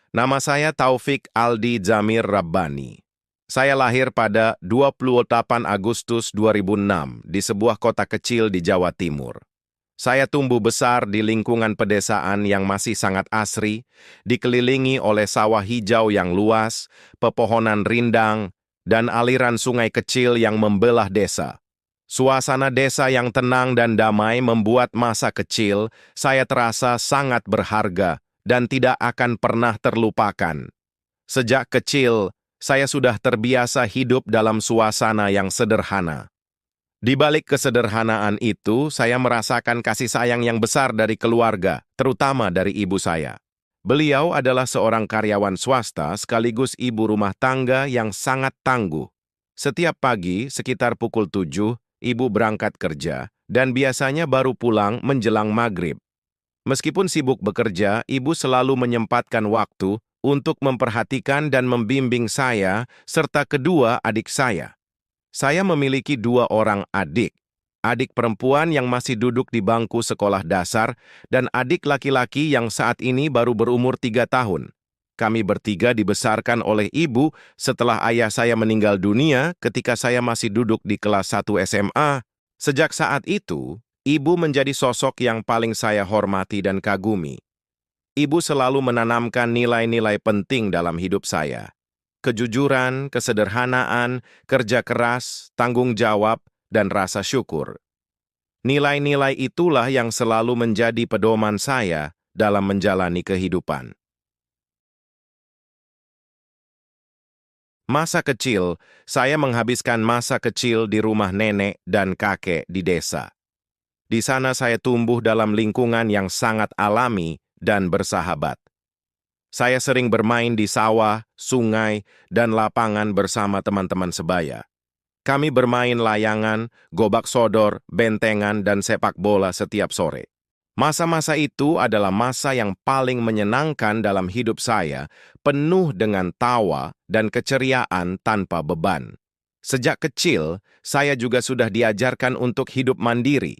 Nama saya Taufik Aldi Zamir Rabbani. Saya lahir pada 28 Agustus 2006 di sebuah kota kecil di Jawa Timur. Saya tumbuh besar di lingkungan pedesaan yang masih sangat asri, dikelilingi oleh sawah hijau yang luas, pepohonan rindang, dan aliran sungai kecil yang membelah desa. Suasana desa yang tenang dan damai membuat masa kecil saya terasa sangat berharga dan tidak akan pernah terlupakan. Sejak kecil, saya sudah terbiasa hidup dalam suasana yang sederhana. Di balik kesederhanaan itu, saya merasakan kasih sayang yang besar dari keluarga, terutama dari ibu saya. Beliau adalah seorang karyawan swasta sekaligus ibu rumah tangga yang sangat tangguh. Setiap pagi, sekitar pukul 7, ibu berangkat kerja, dan biasanya baru pulang menjelang maghrib. Meskipun sibuk bekerja, ibu selalu menyempatkan waktu untuk memperhatikan dan membimbing saya serta kedua adik saya. Saya memiliki dua orang adik. Adik perempuan yang masih duduk di bangku sekolah dasar dan adik laki-laki yang saat ini baru berumur 3 tahun. Kami bertiga dibesarkan oleh ibu setelah ayah saya meninggal dunia ketika saya masih duduk di kelas 1 SMA. Sejak saat itu, ibu menjadi sosok yang paling saya hormati dan kagumi. Ibu selalu menanamkan nilai-nilai penting dalam hidup saya. Kejujuran, kesederhanaan, kerja keras, tanggung jawab, dan rasa syukur. Nilai-nilai itulah yang selalu menjadi pedoman saya dalam menjalani kehidupan. Masa kecil, saya menghabiskan masa kecil di rumah nenek dan kakek di desa. Di sana saya tumbuh dalam lingkungan yang sangat alami dan bersahabat. Saya sering bermain di sawah, sungai, dan lapangan bersama teman-teman sebaya. Kami bermain layangan, gobak sodor, bentengan, dan sepak bola setiap sore. Masa-masa itu adalah masa yang paling menyenangkan dalam hidup saya, penuh dengan tawa dan keceriaan tanpa beban. Sejak kecil, saya juga sudah diajarkan untuk hidup mandiri.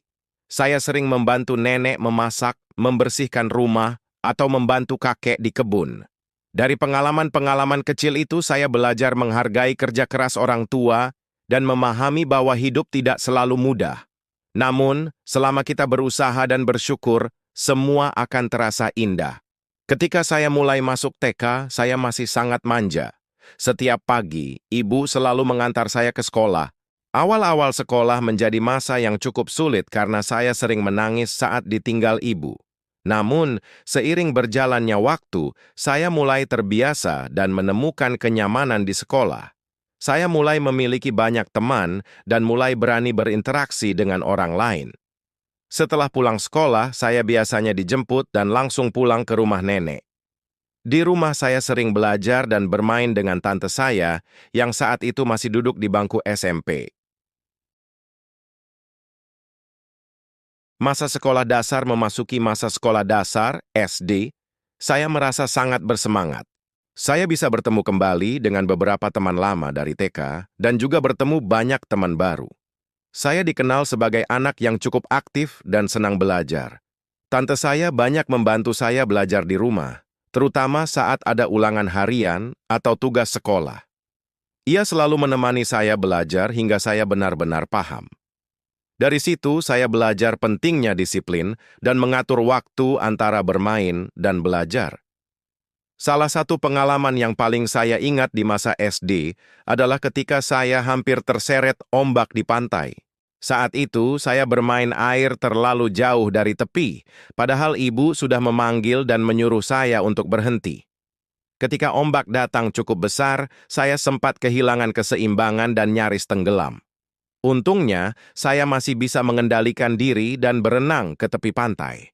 Saya sering membantu nenek memasak, membersihkan rumah, atau membantu kakek di kebun. Dari pengalaman-pengalaman kecil itu, saya belajar menghargai kerja keras orang tua dan memahami bahwa hidup tidak selalu mudah. Namun, selama kita berusaha dan bersyukur, semua akan terasa indah. Ketika saya mulai masuk TK, saya masih sangat manja. Setiap pagi, ibu selalu mengantar saya ke sekolah. Awal-awal sekolah menjadi masa yang cukup sulit karena saya sering menangis saat ditinggal ibu. Namun, seiring berjalannya waktu, saya mulai terbiasa dan menemukan kenyamanan di sekolah. Saya mulai memiliki banyak teman dan mulai berani berinteraksi dengan orang lain. Setelah pulang sekolah, saya biasanya dijemput dan langsung pulang ke rumah nenek. Di rumah saya sering belajar dan bermain dengan tante saya yang saat itu masih duduk di bangku SMP. Masa sekolah dasar memasuki masa sekolah dasar, SD, saya merasa sangat bersemangat. Saya bisa bertemu kembali dengan beberapa teman lama dari TK dan juga bertemu banyak teman baru. Saya dikenal sebagai anak yang cukup aktif dan senang belajar. Tante saya banyak membantu saya belajar di rumah, terutama saat ada ulangan harian atau tugas sekolah. Ia selalu menemani saya belajar hingga saya benar-benar paham. Dari situ, saya belajar pentingnya disiplin dan mengatur waktu antara bermain dan belajar. Salah satu pengalaman yang paling saya ingat di masa SD adalah ketika saya hampir terseret ombak di pantai. Saat itu, saya bermain air terlalu jauh dari tepi, padahal ibu sudah memanggil dan menyuruh saya untuk berhenti. Ketika ombak datang cukup besar, saya sempat kehilangan keseimbangan dan nyaris tenggelam. Untungnya, saya masih bisa mengendalikan diri dan berenang ke tepi pantai.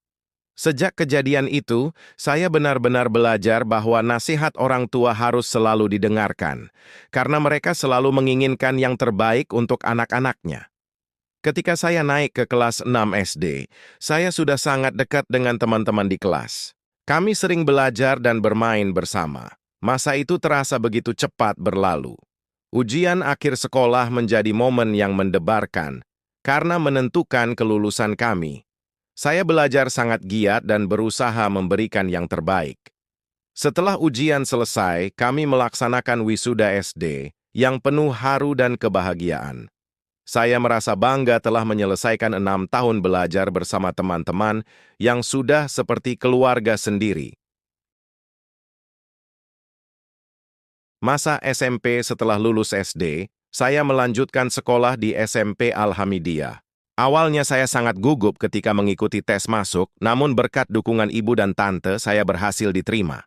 Sejak kejadian itu, saya benar-benar belajar bahwa nasihat orang tua harus selalu didengarkan, karena mereka selalu menginginkan yang terbaik untuk anak-anaknya. Ketika saya naik ke kelas 6 SD, saya sudah sangat dekat dengan teman-teman di kelas. Kami sering belajar dan bermain bersama. Masa itu terasa begitu cepat berlalu. Ujian akhir sekolah menjadi momen yang mendebarkan karena menentukan kelulusan kami. Saya belajar sangat giat dan berusaha memberikan yang terbaik. Setelah ujian selesai, kami melaksanakan wisuda SD yang penuh haru dan kebahagiaan. Saya merasa bangga telah menyelesaikan 6 tahun belajar bersama teman-teman yang sudah seperti keluarga sendiri. Masa SMP setelah lulus SD, saya melanjutkan sekolah di SMP Al-Hamidiyah. Awalnya saya sangat gugup ketika mengikuti tes masuk, namun berkat dukungan ibu dan tante, saya berhasil diterima.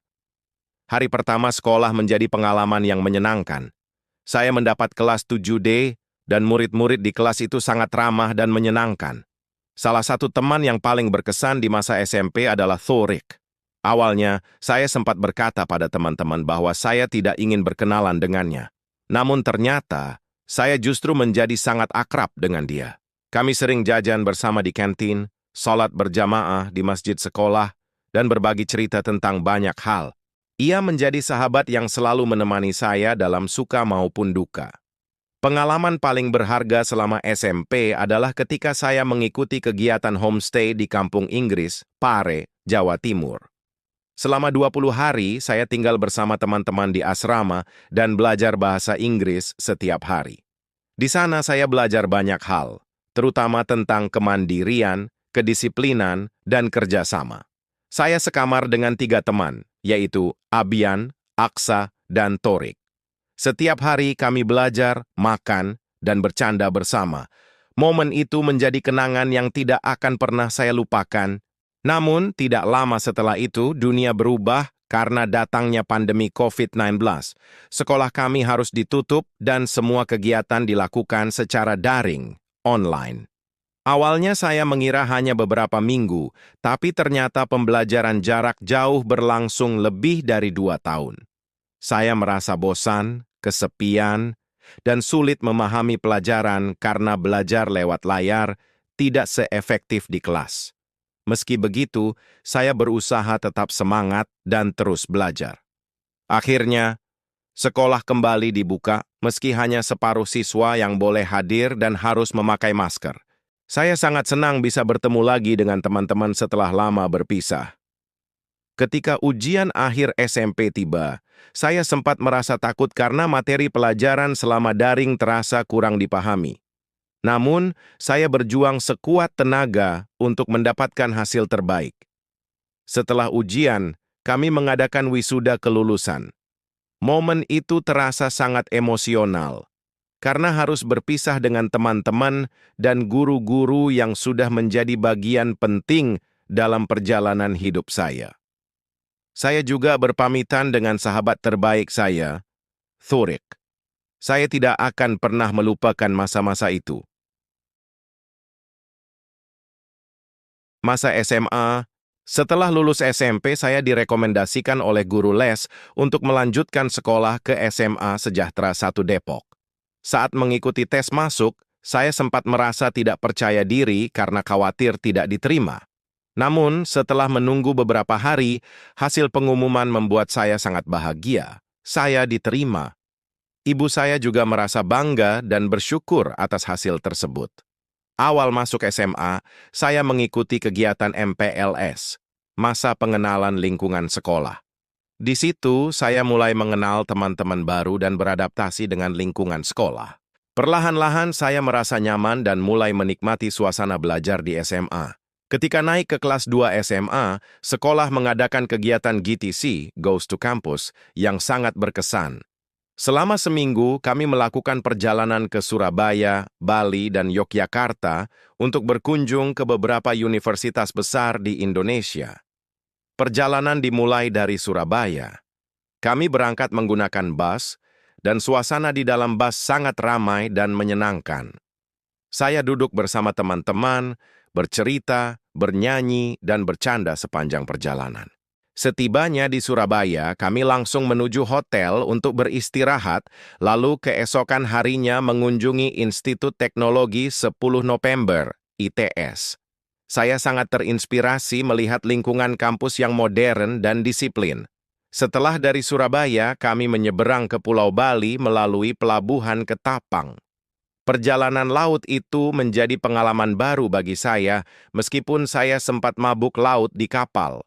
Hari pertama sekolah menjadi pengalaman yang menyenangkan. Saya mendapat kelas 7D, dan murid-murid di kelas itu sangat ramah dan menyenangkan. Salah satu teman yang paling berkesan di masa SMP adalah Thorik. Awalnya, saya sempat berkata pada teman-teman bahwa saya tidak ingin berkenalan dengannya. Namun ternyata, saya justru menjadi sangat akrab dengan dia. Kami sering jajan bersama di kantin, sholat berjamaah di masjid sekolah, dan berbagi cerita tentang banyak hal. Ia menjadi sahabat yang selalu menemani saya dalam suka maupun duka. Pengalaman paling berharga selama SMP adalah ketika saya mengikuti kegiatan homestay di Kampung Inggris, Pare, Jawa Timur. Selama 20 hari, saya tinggal bersama teman-teman di asrama dan belajar bahasa Inggris setiap hari. Di sana saya belajar banyak hal, terutama tentang kemandirian, kedisiplinan, dan kerjasama. Saya sekamar dengan 3 teman, yaitu Abian, Aksa, dan Torik. Setiap hari kami belajar, makan, dan bercanda bersama. Momen itu menjadi kenangan yang tidak akan pernah saya lupakan. Namun, tidak lama setelah itu, dunia berubah karena datangnya pandemi COVID-19. Sekolah kami harus ditutup dan semua kegiatan dilakukan secara daring, online. Awalnya saya mengira hanya beberapa minggu, tapi ternyata pembelajaran jarak jauh berlangsung lebih dari 2 tahun. Saya merasa bosan, kesepian, dan sulit memahami pelajaran karena belajar lewat layar tidak seefektif di kelas. Meski begitu, saya berusaha tetap semangat dan terus belajar. Akhirnya, sekolah kembali dibuka meski hanya separuh siswa yang boleh hadir dan harus memakai masker. Saya sangat senang bisa bertemu lagi dengan teman-teman setelah lama berpisah. Ketika ujian akhir SMP tiba, saya sempat merasa takut karena materi pelajaran selama daring terasa kurang dipahami. Namun, saya berjuang sekuat tenaga untuk mendapatkan hasil terbaik. Setelah ujian, kami mengadakan wisuda kelulusan. Momen itu terasa sangat emosional, karena harus berpisah dengan teman-teman dan guru-guru yang sudah menjadi bagian penting dalam perjalanan hidup saya. Saya juga berpamitan dengan sahabat terbaik saya, Thorik. Saya tidak akan pernah melupakan masa-masa itu. Masa SMA, setelah lulus SMP saya direkomendasikan oleh guru les untuk melanjutkan sekolah ke SMA Sejahtera 1 Depok. Saat mengikuti tes masuk, saya sempat merasa tidak percaya diri karena khawatir tidak diterima. Namun, setelah menunggu beberapa hari, hasil pengumuman membuat saya sangat bahagia. Saya diterima. Ibu saya juga merasa bangga dan bersyukur atas hasil tersebut. Awal masuk SMA, saya mengikuti kegiatan MPLS, masa pengenalan lingkungan sekolah. Di situ, saya mulai mengenal teman-teman baru dan beradaptasi dengan lingkungan sekolah. Perlahan-lahan, saya merasa nyaman dan mulai menikmati suasana belajar di SMA. Ketika naik ke kelas 2 SMA, sekolah mengadakan kegiatan GTC, Goes to Campus, yang sangat berkesan. Selama seminggu, kami melakukan perjalanan ke Surabaya, Bali, dan Yogyakarta untuk berkunjung ke beberapa universitas besar di Indonesia. Perjalanan dimulai dari Surabaya. Kami berangkat menggunakan bus, dan suasana di dalam bus sangat ramai dan menyenangkan. Saya duduk bersama teman-teman, bercerita, bernyanyi, dan bercanda sepanjang perjalanan. Setibanya di Surabaya, kami langsung menuju hotel untuk beristirahat, lalu keesokan harinya mengunjungi Institut Teknologi 10 November, ITS. Saya sangat terinspirasi melihat lingkungan kampus yang modern dan disiplin. Setelah dari Surabaya, kami menyeberang ke Pulau Bali melalui pelabuhan Ketapang. Perjalanan laut itu menjadi pengalaman baru bagi saya, meskipun saya sempat mabuk laut di kapal.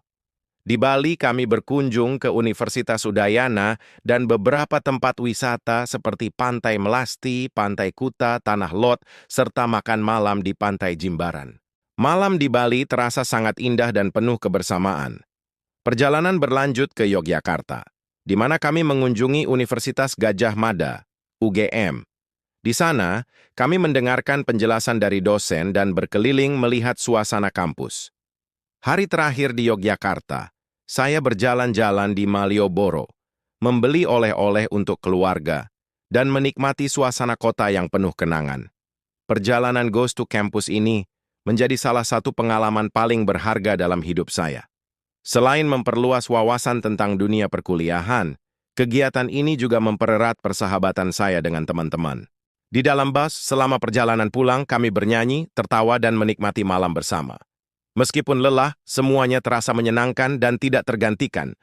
Di Bali kami berkunjung ke Universitas Udayana dan beberapa tempat wisata seperti Pantai Melasti, Pantai Kuta, Tanah Lot, serta makan malam di Pantai Jimbaran. Malam di Bali terasa sangat indah dan penuh kebersamaan. Perjalanan berlanjut ke Yogyakarta, di mana kami mengunjungi Universitas Gadjah Mada, UGM. Di sana, kami mendengarkan penjelasan dari dosen dan berkeliling melihat suasana kampus. Hari terakhir di Yogyakarta, saya berjalan-jalan di Malioboro, membeli oleh-oleh untuk keluarga, dan menikmati suasana kota yang penuh kenangan. Perjalanan Ghost to Campus ini menjadi salah satu pengalaman paling berharga dalam hidup saya. Selain memperluas wawasan tentang dunia perkuliahan, kegiatan ini juga mempererat persahabatan saya dengan teman-teman. Di dalam bus, selama perjalanan pulang, kami bernyanyi, tertawa, dan menikmati malam bersama. Meskipun lelah, semuanya terasa menyenangkan dan tidak tergantikan